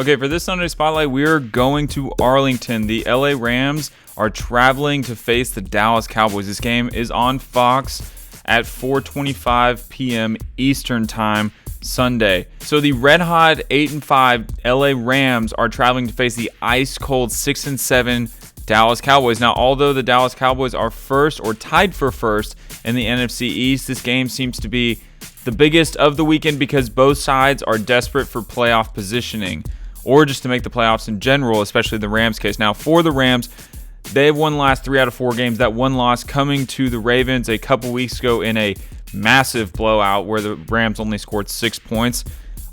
Okay, for this Sunday Spotlight, we're going to Arlington. The LA Rams are traveling to face the Dallas Cowboys. This game is on Fox at 4:25 p.m. Eastern Time Sunday. So the red-hot 8-5 LA Rams are traveling to face the ice-cold 6-7 Dallas Cowboys. Now, although the Dallas Cowboys are first or tied for first in the NFC East, this game seems to be the biggest of the weekend because both sides are desperate for playoff positioning or just to make the playoffs in general, especially the Rams case. Now, for the Rams, they've won the last 3 out of 4 games. That one loss coming to the Ravens a couple weeks ago in a massive blowout where the Rams only scored 6 points.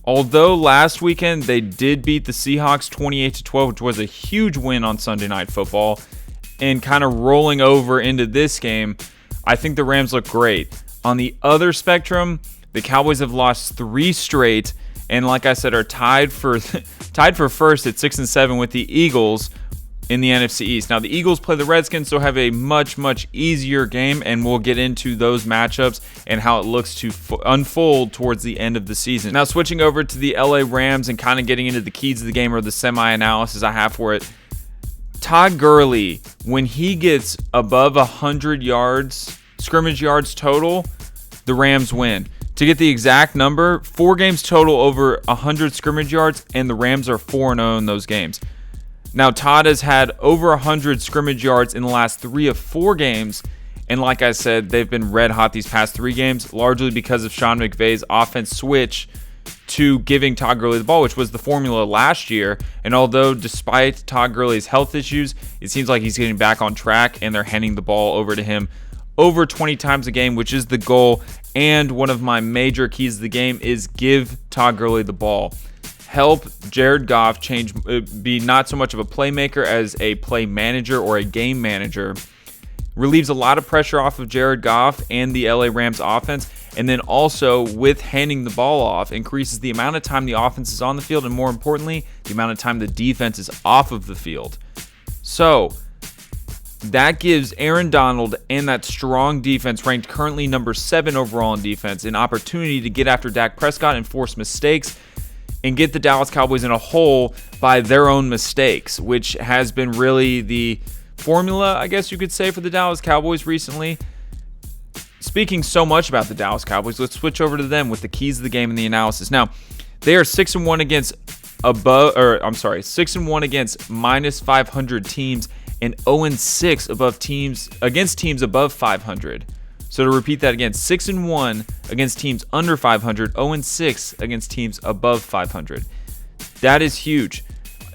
Although last weekend they did beat the Seahawks 28-12, which was a huge win on Sunday Night Football, and kind of rolling over into this game, I think the Rams look great. On the other spectrum, the Cowboys have lost 3 straight, and like I said, are tied for first at 6-7 with the Eagles in the NFC East. Now, the Eagles play the Redskins, so have a much easier game, and we'll get into those matchups and how it looks to unfold towards the end of the season. Now, switching over to the LA Rams and kind of getting into the keys of the game or the semi-analysis I have for it. Todd Gurley, when he gets above 100 yards, scrimmage yards total, the Rams win. To get the exact number, 4 games total over 100 scrimmage yards, and the Rams are 4-0 in those games. Now, Todd has had over 100 scrimmage yards in the last 3 of 4 games, and like I said, they've been red hot these past 3 games, largely because of Sean McVay's offense switch to giving Todd Gurley the ball, which was the formula last year. And although despite Todd Gurley's health issues, it seems like he's getting back on track, and they're handing the ball over to him over 20 times a game, which is the goal. And one of my major keys of the game is give Todd Gurley the ball. Help Jared Goff be not so much of a playmaker as a play manager or a game manager. Relieves a lot of pressure off of Jared Goff and the LA Rams offense. And then also, with handing the ball off, increases the amount of time the offense is on the field, and more importantly, the amount of time the defense is off of the field. So that gives Aaron Donald and that strong defense, ranked currently number 7 overall in defense, an opportunity to get after Dak Prescott and force mistakes and get the Dallas Cowboys in a hole by their own mistakes, which has been really the formula, I guess you could say, for the Dallas Cowboys recently. Speaking so much about the Dallas Cowboys, let's switch over to them with the keys of the game and the analysis. Now, they are 6-1 against 6-1 against minus 500 teams and 0-6 against teams above 500. So to repeat that again, 6-1 against teams under 500, 0-6 against teams above 500. That is huge.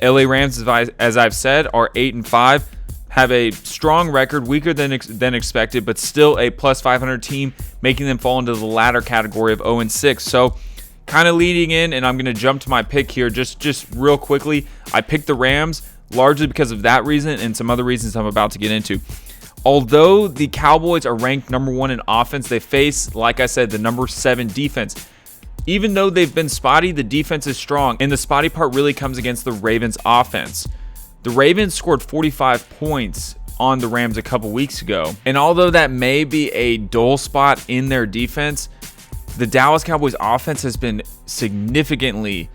LA Rams, as I've said, are 8-5, have a strong record, weaker than expected, but still a plus 500 team, making them fall into the latter category of 0-6. So kind of leading in, and I'm going to jump to my pick here just real quickly. I picked the Rams largely because of that reason and some other reasons I'm about to get into. Although the Cowboys are ranked number 1 in offense, they face, like I said, the number 7 defense. Even though they've been spotty, the defense is strong, and the spotty part really comes against the Ravens offense. The Ravens scored 45 points on the Rams a couple weeks ago, and although that may be a dull spot in their defense, the Dallas Cowboys offense has been significantly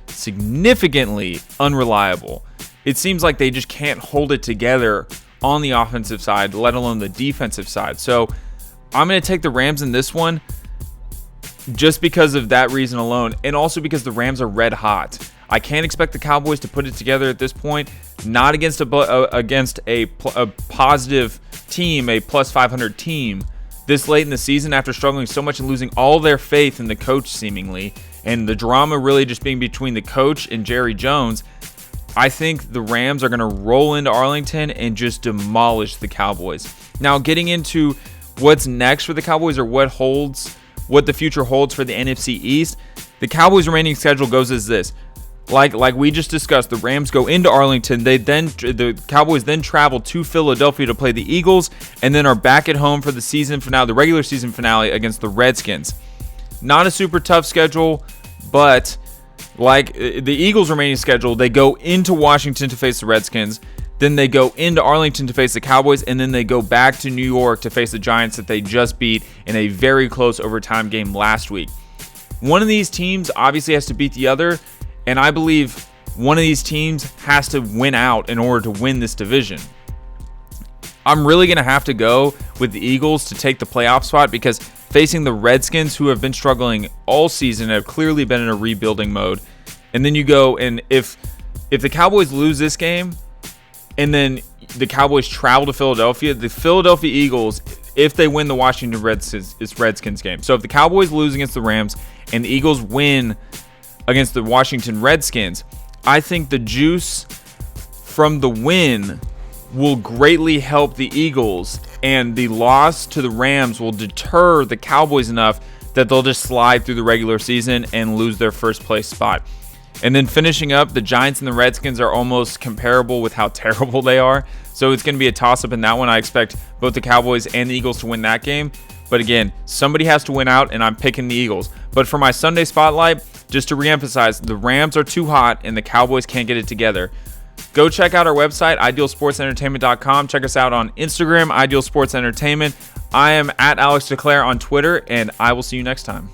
unreliable. It seems like they just can't hold it together on the offensive side, let alone the defensive side. So I'm going to take the Rams in this one just because of that reason alone, and also because the Rams are red hot. I can't expect the Cowboys to put it together at this point, not against a positive team, a plus 500 team this late in the season after struggling so much and losing all their faith in the coach seemingly, and the drama really just being between the coach and Jerry Jones. I think the Rams are going to roll into Arlington and just demolish the Cowboys. Now, getting into what's next for the Cowboys, or what the future holds for the NFC East, the Cowboys' remaining schedule goes as this. Like we just discussed, the Rams go into Arlington. The Cowboys then travel to Philadelphia to play the Eagles, and then are back at home for the regular season finale against the Redskins. Not a super tough schedule, but like the Eagles' remaining schedule, they go into Washington to face the Redskins, then they go into Arlington to face the Cowboys, and then they go back to New York to face the Giants that they just beat in a very close overtime game last week. One of these teams obviously has to beat the other, and I believe one of these teams has to win out in order to win this division. I'm really going to have to go with the Eagles to take the playoff spot because facing the Redskins, who have been struggling all season, have clearly been in a rebuilding mode. And then you go, and if the Cowboys lose this game and then the Cowboys travel to Philadelphia, the Philadelphia Eagles, if they win the Washington Redskins game. So if the Cowboys lose against the Rams and the Eagles win against the Washington Redskins, I think the juice from the win will greatly help the Eagles, and the loss to the Rams will deter the Cowboys enough that they'll just slide through the regular season and lose their first place spot. And then finishing up, the Giants and the Redskins are almost comparable with how terrible they are. So it's going to be a toss-up in that one. I expect both the Cowboys and the Eagles to win that game. But again, somebody has to win out, and I'm picking the Eagles. But for my Sunday spotlight, just to reemphasize, the Rams are too hot, and the Cowboys can't get it together. Go check out our website, idealsportsentertainment.com. Check us out on Instagram, Ideal Sports Entertainment. I am at Alex DeClaire on Twitter, and I will see you next time.